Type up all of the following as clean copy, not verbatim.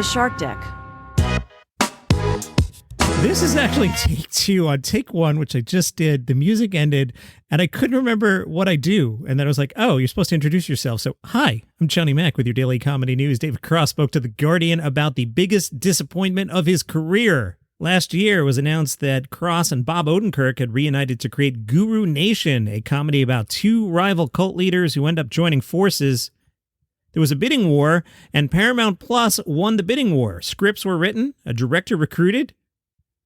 the Shark Deck. This is actually take two. On take one, which I just did, the music ended, and I couldn't remember what I do. And then I was like, oh, you're supposed to introduce yourself. So, hi, I'm Johnny Mac with your daily comedy news. David Cross spoke to The Guardian about the biggest disappointment of his career. Last year, it was announced that Cross and Bob Odenkirk had reunited to create Guru Nation, a comedy about two rival cult leaders who end up joining forces. There was a bidding war, and Paramount Plus won the bidding war. Scripts were written, a director recruited.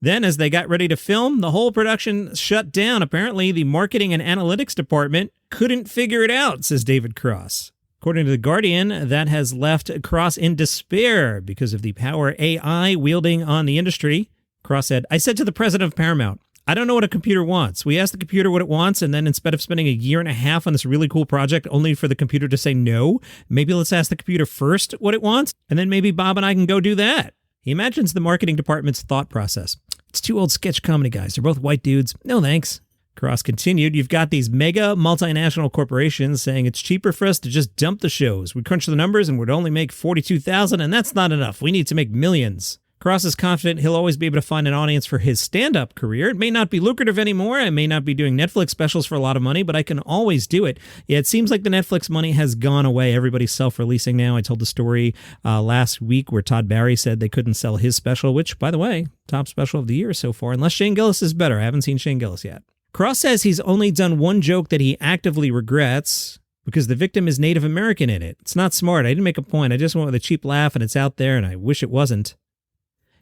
Then, as they got ready to film, the whole production shut down. Apparently, the marketing and analytics department couldn't figure it out, says David Cross. According to The Guardian, that has left Cross in despair because of the power AI wielding on the industry. Cross said, I said to the president of Paramount, I don't know what a computer wants. We asked the computer what it wants, and then instead of spending a year and a half on this really cool project only for the computer to say no, maybe let's ask the computer first what it wants, and then maybe Bob and I can go do that. He imagines the marketing department's thought process. It's two old sketch comedy guys. They're both white dudes. No thanks. Cross continued, you've got these mega multinational corporations saying it's cheaper for us to just dump the shows. We crunch the numbers and would only make $42,000, and that's not enough. We need to make millions. Cross is confident he'll always be able to find an audience for his stand-up career. It may not be lucrative anymore. I may not be doing Netflix specials for a lot of money, but I can always do it. Yeah, it seems like the Netflix money has gone away. Everybody's self-releasing now. I told the story last week where Todd Barry said they couldn't sell his special, which, by the way, top special of the year so far, unless Shane Gillis is better. I haven't seen Shane Gillis yet. Cross says he's only done one joke that he actively regrets because the victim is Native American in it. It's not smart. I didn't make a point. I just went with a cheap laugh, and it's out there, and I wish it wasn't.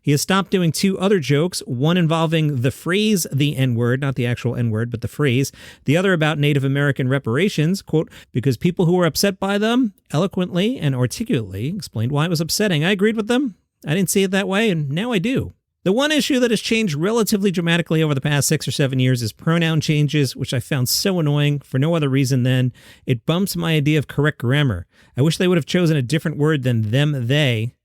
He has stopped doing two other jokes, one involving the phrase, the N-word, not the actual N-word, but the phrase. The other about Native American reparations, quote, because people who were upset by them eloquently and articulately explained why it was upsetting. I agreed with them. I didn't see it that way, and now I do. The one issue that has changed relatively dramatically over the past 6 or 7 years is pronoun changes, which I found so annoying for no other reason than it bumps my idea of correct grammar. I wish they would have chosen a different word than them, they.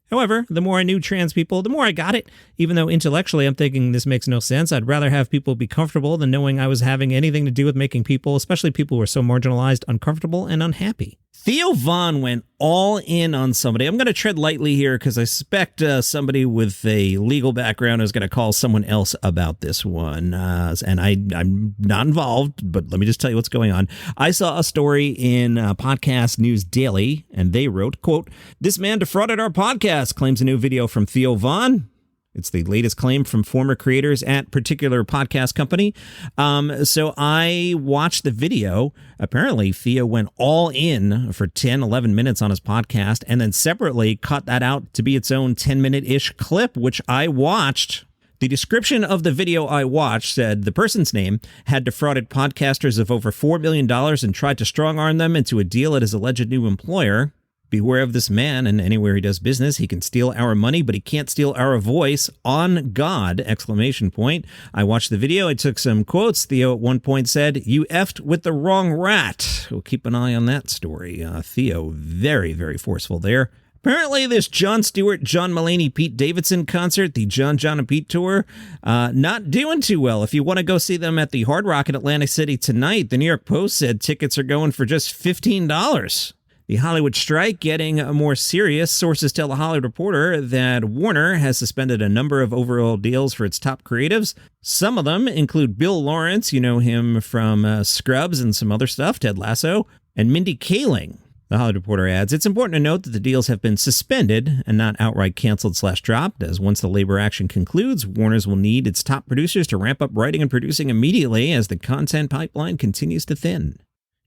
However, the more I knew trans people, the more I got it. Even though intellectually I'm thinking this makes no sense, I'd rather have people be comfortable than knowing I was having anything to do with making people, especially people who are so marginalized, uncomfortable and unhappy. Theo Von went all in on somebody. I'm going to tread lightly here because I suspect somebody with a legal background is going to call someone else about this one. And I'm not involved, but let me just tell you what's going on. I saw a story in Podcast News Daily, and they wrote, quote, this man defrauded our podcast, claims a new video from Theo Von. It's the latest claim from former creators at particular podcast company. So I watched the video. Apparently, Theo went all in for 10, 11 minutes on his podcast and then separately cut that out to be its own 10-minute-ish clip, which I watched. The description of the video I watched said the person's name had defrauded podcasters of over $4 million and tried to strong-arm them into a deal at his alleged new employer. Beware of this man, and anywhere he does business, he can steal our money, but he can't steal our voice. On God! Exclamation point. I watched the video. I took some quotes. Theo at one point said, you effed with the wrong rat. We'll keep an eye on that story. Theo, very, very forceful there. Apparently, this Jon Stewart, John Mulaney, Pete Davidson concert, the John and Pete tour, not doing too well. If you want to go see them at the Hard Rock in Atlantic City tonight, the New York Post said tickets are going for just $15. The Hollywood strike getting more serious. Sources tell The Hollywood Reporter that Warner has suspended a number of overall deals for its top creatives. Some of them include Bill Lawrence, you know him from Scrubs and some other stuff, Ted Lasso, and Mindy Kaling. The Hollywood Reporter adds, it's important to note that the deals have been suspended and not outright canceled/dropped, as once the labor action concludes, Warner's will need its top producers to ramp up writing and producing immediately as the content pipeline continues to thin.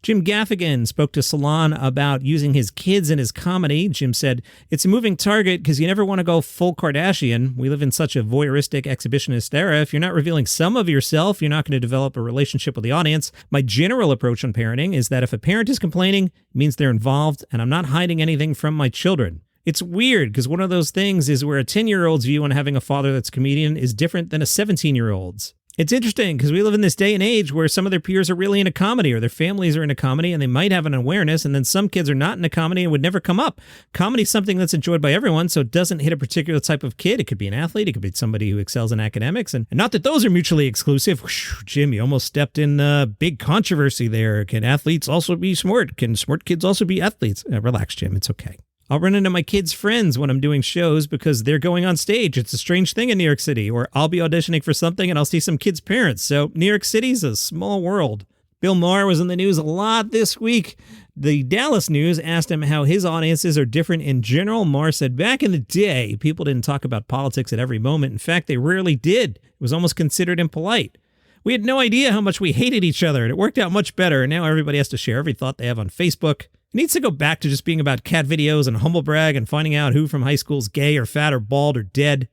Jim Gaffigan spoke to Salon about using his kids in his comedy. Jim said, it's a moving target because you never want to go full Kardashian. We live in such a voyeuristic, exhibitionist era. If you're not revealing some of yourself, you're not going to develop a relationship with the audience. My general approach on parenting is that if a parent is complaining, it means they're involved, and I'm not hiding anything from my children. It's weird because one of those things is where a 10-year-old's view on having a father that's a comedian is different than a 17-year-old's. It's interesting because we live in this day and age where some of their peers are really into comedy or their families are into comedy and they might have an awareness, and then some kids are not into comedy and would never come up. Comedy is something that's enjoyed by everyone, so it doesn't hit a particular type of kid. It could be an athlete. It could be somebody who excels in academics. And not that those are mutually exclusive. Whoosh, Jim, you almost stepped in big controversy there. Can athletes also be smart? Can smart kids also be athletes? Relax, Jim. It's okay. I'll run into my kids' friends when I'm doing shows because they're going on stage. It's a strange thing in New York City. Or I'll be auditioning for something and I'll see some kids' parents. So New York City's a small world. Bill Maher was in the news a lot this week. The Dallas News asked him how his audiences are different in general. Maher said, back in the day, people didn't talk about politics at every moment. In fact, they rarely did. It was almost considered impolite. We had no idea how much we hated each other, and it worked out much better. And now everybody has to share every thought they have on Facebook. It needs to go back to just being about cat videos and humble brag and finding out who from high school's gay or fat or bald or dead.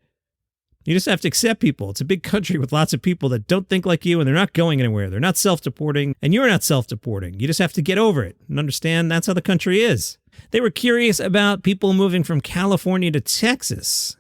You just have to accept people. It's a big country with lots of people that don't think like you and they're not going anywhere. They're not self-deporting and you're not self-deporting. You just have to get over it and understand that's how the country is. They were curious about people moving from California to Texas.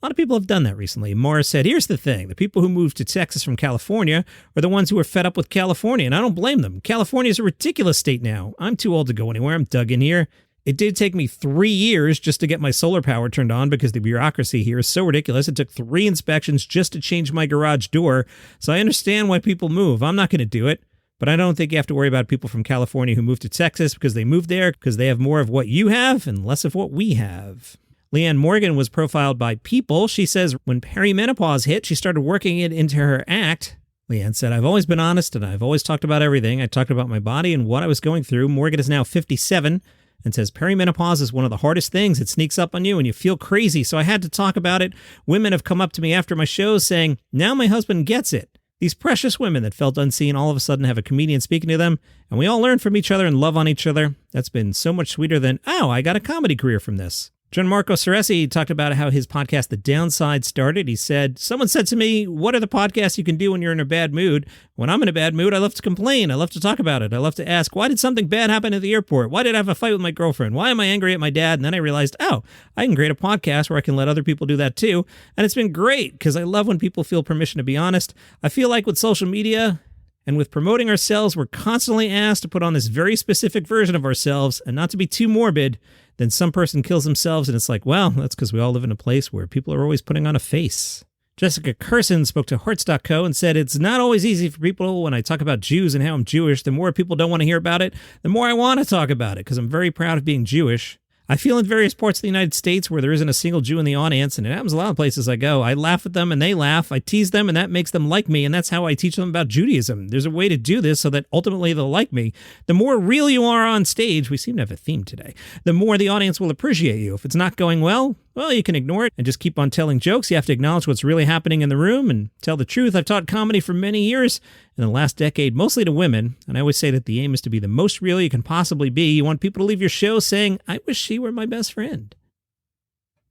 A lot of people have done that recently. Morris said, here's the thing. The people who moved to Texas from California are the ones who are fed up with California, and I don't blame them. California is a ridiculous state now. I'm too old to go anywhere. I'm dug in here. It did take me 3 years just to get my solar power turned on because the bureaucracy here is so ridiculous. It took 3 inspections just to change my garage door. So I understand why people move. I'm not going to do it. But I don't think you have to worry about people from California who moved to Texas because they moved there because they have more of what you have and less of what we have. Leanne Morgan was profiled by People. She says when perimenopause hit, she started working it into her act. Leanne said, I've always been honest and I've always talked about everything. I talked about my body and what I was going through. Morgan is now 57 and says perimenopause is one of the hardest things. It sneaks up on you and you feel crazy. So I had to talk about it. Women have come up to me after my shows saying, now my husband gets it. These precious women that felt unseen all of a sudden have a comedian speaking to them, and we all learn from each other and love on each other. That's been so much sweeter than, oh, I got a comedy career from this. Gianmarco Soresi talked about how his podcast, The Downside, started. He said, someone said to me, what are the podcasts you can do when you're in a bad mood? When I'm in a bad mood, I love to complain. I love to talk about it. I love to ask, why did something bad happen at the airport? Why did I have a fight with my girlfriend? Why am I angry at my dad? And then I realized, oh, I can create a podcast where I can let other people do that too. And it's been great because I love when people feel permission to be honest. I feel like with social media and with promoting ourselves, we're constantly asked to put on this very specific version of ourselves and not to be too morbid. Then some person kills themselves and it's like, well, that's because we all live in a place where people are always putting on a face. Jessica Curson spoke to Hearts.co and said, it's not always easy for people when I talk about Jews and how I'm Jewish. The more people don't want to hear about it, the more I want to talk about it because I'm very proud of being Jewish. I feel in various parts of the United States where there isn't a single Jew in the audience, and it happens a lot of places I go. I laugh at them and they laugh. I tease them and that makes them like me, and that's how I teach them about Judaism. There's a way to do this so that ultimately they'll like me. The more real you are on stage, we seem to have a theme today, the more the audience will appreciate you. If it's not going well, you can ignore it and just keep on telling jokes. You have to acknowledge what's really happening in the room and tell the truth. I've taught comedy for many years, in the last decade, mostly to women, and I always say that the aim is to be the most real you can possibly be. You want people to leave your show saying, I wish she were my best friend.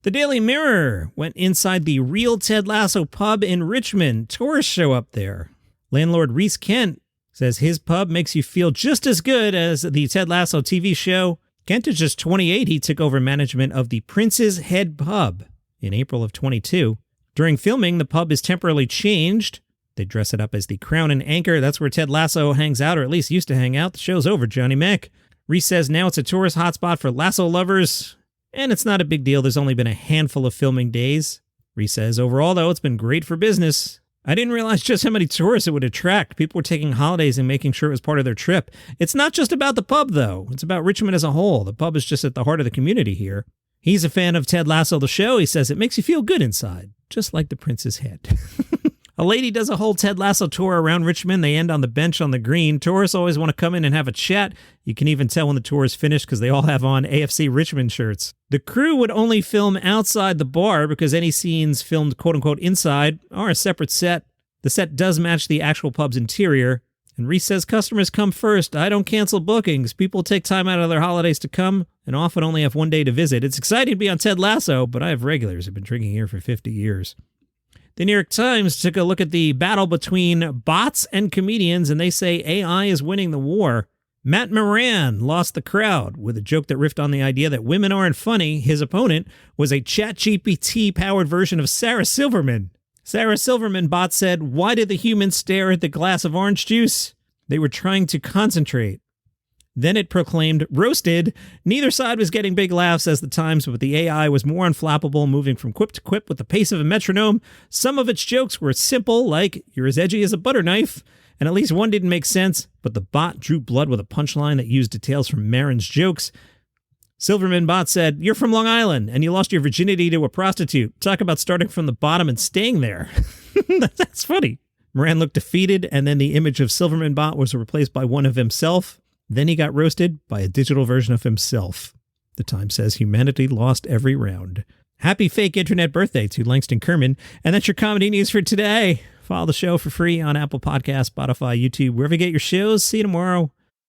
The Daily Mirror went inside the real Ted Lasso pub in Richmond. Tourists show up there. Landlord Reese Kent says his pub makes you feel just as good as the Ted Lasso TV show. Kent is just 28. He took over management of the Prince's Head Pub in April of 22. During filming, the pub is temporarily changed. They dress it up as the Crown and Anchor. That's where Ted Lasso hangs out, or at least used to hang out. The show's over, Johnny Mac. Reese says now it's a tourist hotspot for Lasso lovers, and it's not a big deal. There's only been a handful of filming days. Reese says, overall, though, it's been great for business. I didn't realize just how many tourists it would attract. People were taking holidays and making sure it was part of their trip. It's not just about the pub, though. It's about Richmond as a whole. The pub is just at the heart of the community here. He's a fan of Ted Lasso, the show. He says it makes you feel good inside, just like the Prince's Head. A lady does a whole Ted Lasso tour around Richmond. They end on the bench on the green. Tourists always want to come in and have a chat. You can even tell when the tour is finished because they all have on AFC Richmond shirts. The crew would only film outside the bar because any scenes filmed quote-unquote inside are a separate set. The set does match the actual pub's interior. And Reese says customers come first. I don't cancel bookings. People take time out of their holidays to come and often only have one day to visit. It's exciting to be on Ted Lasso, but I have regulars who've been drinking here for 50 years. The New York Times took a look at the battle between bots and comedians, and they say AI is winning the war. Matt Moran lost the crowd with a joke that riffed on the idea that women aren't funny. His opponent was a ChatGPT-powered version of Sarah Silverman. Sarah Silverman bot said, why did the humans stare at the glass of orange juice? They were trying to concentrate. Then it proclaimed, roasted. Neither side was getting big laughs as the Times, but the AI was more unflappable, moving from quip to quip with the pace of a metronome. Some of its jokes were simple, like, you're as edgy as a butter knife, and at least one didn't make sense, but the bot drew blood with a punchline that used details from Marin's jokes. Silverman Bot said, "You're from Long Island and you lost your virginity to a prostitute. Talk about starting from the bottom and staying there." That's funny. Moran looked defeated, and then the image of Silverman Bot was replaced by one of himself. Then he got roasted by a digital version of himself. The Times says humanity lost every round. Happy fake internet birthday to Langston Kerman. And that's your comedy news for today. Follow the show for free on Apple Podcasts, Spotify, YouTube, wherever you get your shows. See you tomorrow.